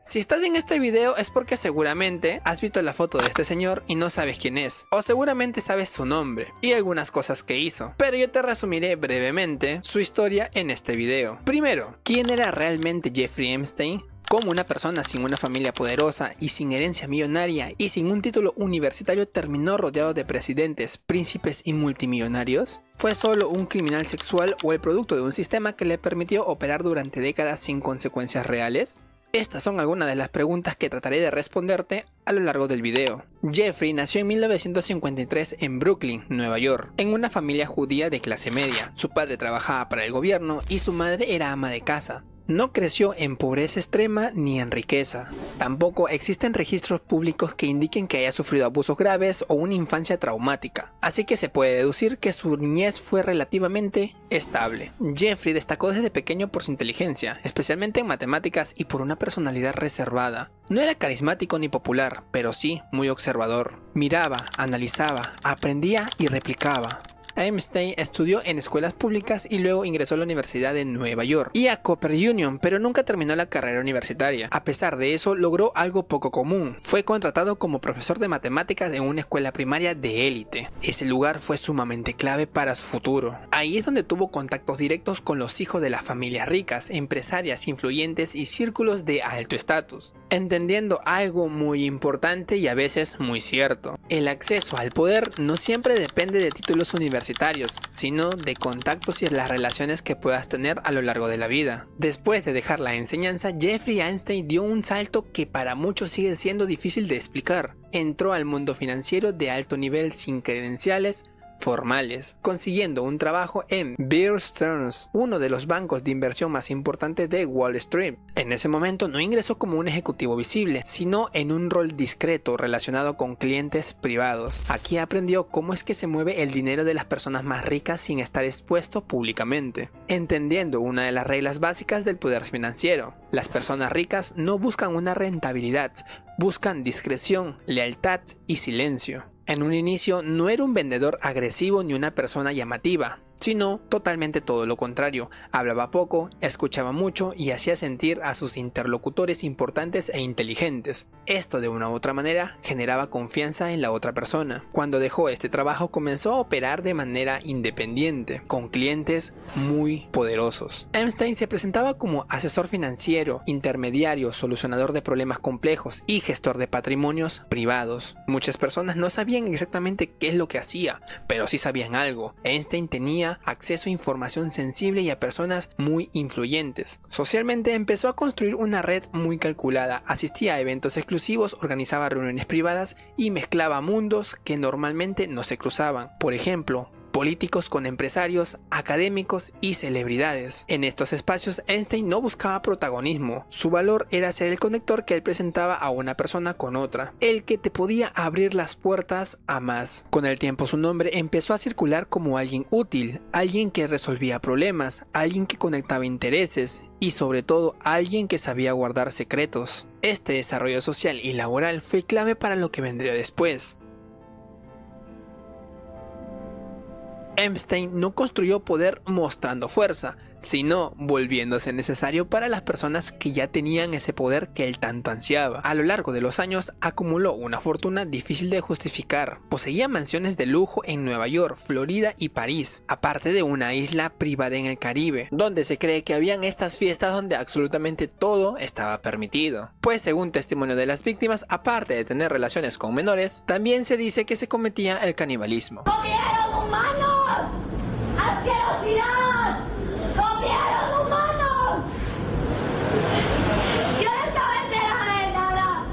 Si estás en este video es porque seguramente has visto la foto de este señor y no sabes quién es, o seguramente sabes su nombre y algunas cosas que hizo, pero yo te resumiré brevemente su historia en este video. Primero, ¿quién era realmente Jeffrey Epstein? Cómo una persona sin una familia poderosa y sin herencia millonaria y sin un título universitario terminó rodeado de presidentes, príncipes y multimillonarios. ¿Fue solo un criminal sexual o el producto de un sistema que le permitió operar durante décadas sin consecuencias reales? Estas son algunas de las preguntas que trataré de responderte a lo largo del video. Jeffrey nació en 1953 en Brooklyn, Nueva York, en una familia judía de clase media. Su padre trabajaba para el gobierno y su madre era ama de casa. No creció en pobreza extrema ni en riqueza. Tampoco existen registros públicos que indiquen que haya sufrido abusos graves o una infancia traumática, así que se puede deducir que su niñez fue relativamente estable. Jeffrey destacó desde pequeño por su inteligencia, especialmente en matemáticas y por una personalidad reservada. No era carismático ni popular, pero sí muy observador. Miraba, analizaba, aprendía y replicaba. Epstein estudió en escuelas públicas y luego ingresó a la Universidad de Nueva York y a Cooper Union, pero nunca terminó la carrera universitaria. A pesar de eso, logró algo poco común. Fue contratado como profesor de matemáticas en una escuela primaria de élite. Ese lugar fue sumamente clave para su futuro. Ahí es donde tuvo contactos directos con los hijos de las familias ricas, empresarias influyentes y círculos de alto estatus, entendiendo algo muy importante y a veces muy cierto. El acceso al poder no siempre depende de títulos universitarios, sino de contactos y las relaciones que puedas tener a lo largo de la vida. Después de dejar la enseñanza, Jeffrey Epstein dio un salto que para muchos sigue siendo difícil de explicar. Entró al mundo financiero de alto nivel sin credenciales formales, consiguiendo un trabajo en Bear Stearns, uno de los bancos de inversión más importantes de Wall Street. En ese momento no ingresó como un ejecutivo visible, sino en un rol discreto relacionado con clientes privados. Aquí aprendió cómo es que se mueve el dinero de las personas más ricas sin estar expuesto públicamente, entendiendo una de las reglas básicas del poder financiero. Las personas ricas no buscan una rentabilidad, buscan discreción, lealtad y silencio. En un inicio no era un vendedor agresivo ni una persona llamativa, sino totalmente todo lo contrario. Hablaba poco, escuchaba mucho y hacía sentir a sus interlocutores importantes e inteligentes. Esto de una u otra manera generaba confianza en la otra persona. Cuando dejó este trabajo comenzó a operar de manera independiente, con clientes muy poderosos. Epstein se presentaba como asesor financiero, intermediario, solucionador de problemas complejos y gestor de patrimonios privados. Muchas personas no sabían exactamente qué es lo que hacía, pero sí sabían algo. Epstein tenía acceso a información sensible y a personas muy influyentes. Socialmente empezó a construir una red muy calculada, asistía a eventos exclusivos, organizaba reuniones privadas y mezclaba mundos que normalmente no se cruzaban. Por ejemplo, políticos con empresarios, académicos y celebridades. En estos espacios, Epstein no buscaba protagonismo. Su valor era ser el conector que él presentaba a una persona con otra, el que te podía abrir las puertas a más. Con el tiempo su nombre empezó a circular como alguien útil, alguien que resolvía problemas, alguien que conectaba intereses y sobre todo alguien que sabía guardar secretos. Este desarrollo social y laboral fue clave para lo que vendría después. Epstein no construyó poder mostrando fuerza, sino volviéndose necesario para las personas que ya tenían ese poder que él tanto ansiaba. A lo largo de los años acumuló una fortuna difícil de justificar. Poseía mansiones de lujo en Nueva York, Florida y París, aparte de una isla privada en el Caribe, donde se cree que habían estas fiestas donde absolutamente todo estaba permitido. Pues según testimonio de las víctimas, aparte de tener relaciones con menores, también se dice que se cometía el canibalismo. ¡Comieron humanos! ¡Asquerosidad! ¡Comieron humanos! Yo no estaba enterada de nada.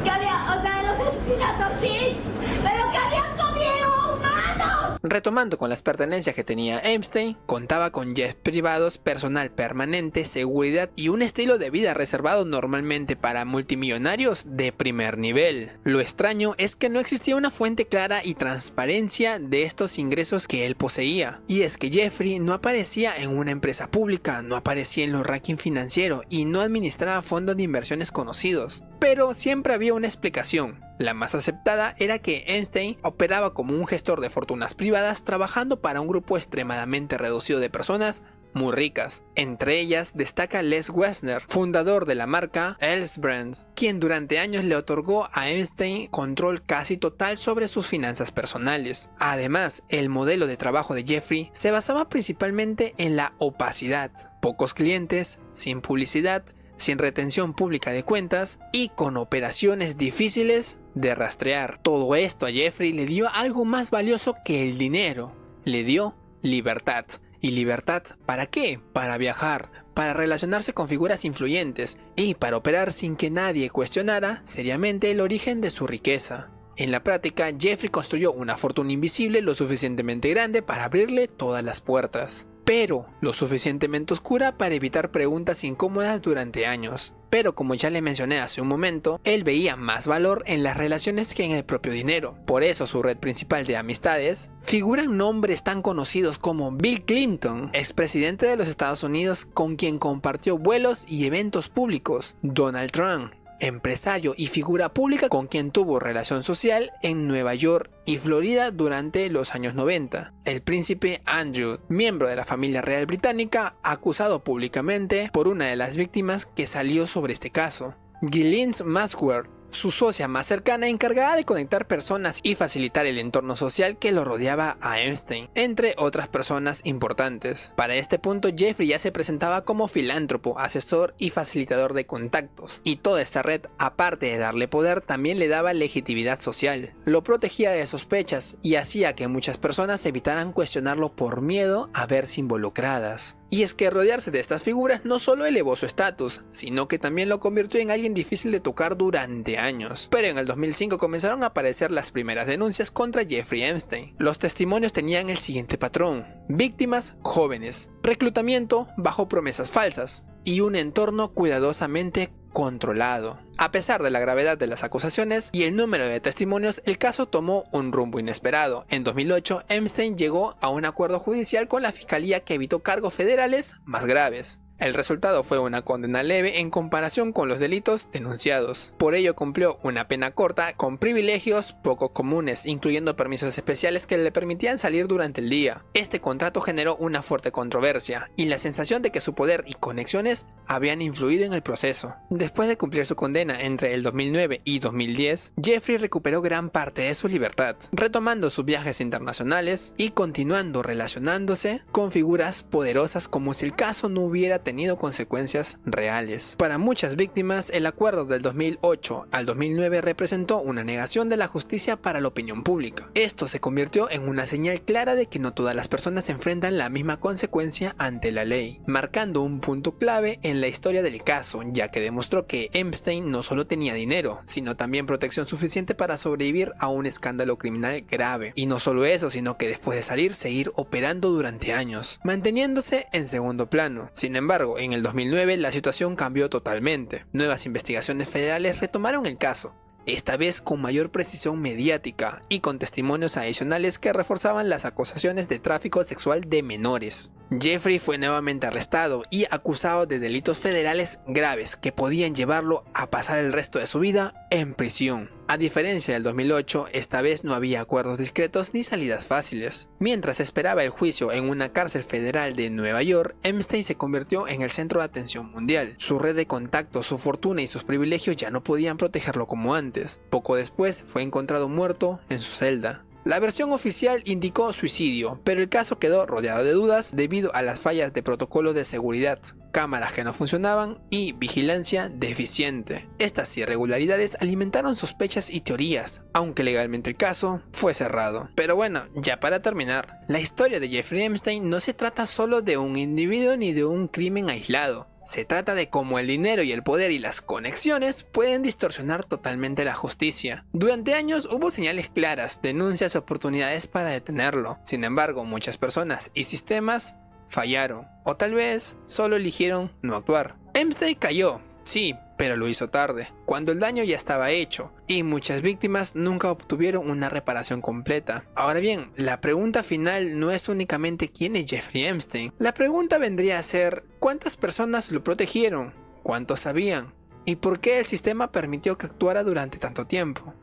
Que había, o sea, los asesinatos sí, pero que habían comido humanos. Retomando con las pertenencias que tenía Epstein, contaba con jets privados, personal permanente, seguridad y un estilo de vida reservado normalmente para multimillonarios de primer nivel. Lo extraño es que no existía una fuente clara y transparencia de estos ingresos que él poseía. Y es que Jeffrey no aparecía en una empresa pública, no aparecía en los rankings financieros y no administraba fondos de inversiones conocidos. Pero siempre había una explicación. La más aceptada era que Epstein operaba como un gestor de fortunas privadas trabajando para un grupo extremadamente reducido de personas muy ricas. Entre ellas destaca Les Wexner, fundador de la marca Els Brands, quien durante años le otorgó a Epstein control casi total sobre sus finanzas personales. Además, el modelo de trabajo de Jeffrey se basaba principalmente en la opacidad, pocos clientes, sin publicidad, sin retención pública de cuentas y con operaciones difíciles de rastrear. Todo esto a Jeffrey le dio algo más valioso que el dinero, le dio libertad. ¿Y libertad para qué? Para viajar, para relacionarse con figuras influyentes y para operar sin que nadie cuestionara seriamente el origen de su riqueza. En la práctica, Jeffrey construyó una fortuna invisible lo suficientemente grande para abrirle todas las puertas, pero lo suficientemente oscura para evitar preguntas incómodas durante años. Pero como ya le mencioné hace un momento, él veía más valor en las relaciones que en el propio dinero. Por eso su red principal de amistades figuran nombres tan conocidos como Bill Clinton, expresidente de los Estados Unidos con quien compartió vuelos y eventos públicos, Donald Trump, empresario y figura pública con quien tuvo relación social en Nueva York y Florida durante los años 90. El príncipe Andrew, miembro de la familia real británica, acusado públicamente por una de las víctimas que salió sobre este caso. Ghislaine Maxwell, su socia más cercana encargada de conectar personas y facilitar el entorno social que lo rodeaba a Epstein, entre otras personas importantes. Para este punto, Jeffrey ya se presentaba como filántropo, asesor y facilitador de contactos, y toda esta red, aparte de darle poder, también le daba legitimidad social. Lo protegía de sospechas y hacía que muchas personas evitaran cuestionarlo por miedo a verse involucradas. Y es que rodearse de estas figuras no solo elevó su estatus, sino que también lo convirtió en alguien difícil de tocar durante años. Pero en el 2005 comenzaron a aparecer las primeras denuncias contra Jeffrey Epstein. Los testimonios tenían el siguiente patrón: víctimas jóvenes, reclutamiento bajo promesas falsas y un entorno cuidadosamente controlado. A pesar de la gravedad de las acusaciones y el número de testimonios, el caso tomó un rumbo inesperado. En 2008, Epstein llegó a un acuerdo judicial con la fiscalía que evitó cargos federales más graves. El resultado fue una condena leve en comparación con los delitos denunciados. Por ello cumplió una pena corta con privilegios poco comunes, incluyendo permisos especiales que le permitían salir durante el día. Este contrato generó una fuerte controversia y la sensación de que su poder y conexiones habían influido en el proceso. Después de cumplir su condena entre el 2009 y 2010, Jeffrey recuperó gran parte de su libertad, retomando sus viajes internacionales y continuando relacionándose con figuras poderosas como si el caso no hubiera tenido consecuencias reales. Para muchas víctimas, el acuerdo del 2008 al 2009 representó una negación de la justicia para la opinión pública. Esto se convirtió en una señal clara de que no todas las personas enfrentan la misma consecuencia ante la ley, marcando un punto clave en la historia del caso, ya que demostró que Epstein no solo tenía dinero, sino también protección suficiente para sobrevivir a un escándalo criminal grave. Y no solo eso, sino que después de salir, seguir operando durante años, manteniéndose en segundo plano. Sin embargo, en el 2009 la situación cambió totalmente. Nuevas investigaciones federales retomaron el caso, esta vez con mayor precisión mediática y con testimonios adicionales que reforzaban las acusaciones de tráfico sexual de menores. Jeffrey fue nuevamente arrestado y acusado de delitos federales graves que podían llevarlo a pasar el resto de su vida en prisión. A diferencia del 2008, esta vez no había acuerdos discretos ni salidas fáciles. Mientras esperaba el juicio en una cárcel federal de Nueva York, Epstein se convirtió en el centro de atención mundial. Su red de contactos, su fortuna y sus privilegios ya no podían protegerlo como antes. Poco después fue encontrado muerto en su celda. La versión oficial indicó suicidio, pero el caso quedó rodeado de dudas debido a las fallas de protocolo de seguridad, cámaras que no funcionaban y vigilancia deficiente. Estas irregularidades alimentaron sospechas y teorías, aunque legalmente el caso fue cerrado. Pero bueno, ya para terminar, la historia de Jeffrey Epstein no se trata solo de un individuo ni de un crimen aislado. Se trata de cómo el dinero y el poder y las conexiones pueden distorsionar totalmente la justicia. Durante años hubo señales claras, denuncias y oportunidades para detenerlo. Sin embargo, muchas personas y sistemas fallaron, o tal vez solo eligieron no actuar. Epstein cayó, sí, pero lo hizo tarde, cuando el daño ya estaba hecho, y muchas víctimas nunca obtuvieron una reparación completa. Ahora bien, la pregunta final no es únicamente quién es Jeffrey Epstein. La pregunta vendría a ser, ¿cuántas personas lo protegieron? ¿Cuántos sabían? ¿Y por qué el sistema permitió que actuara durante tanto tiempo?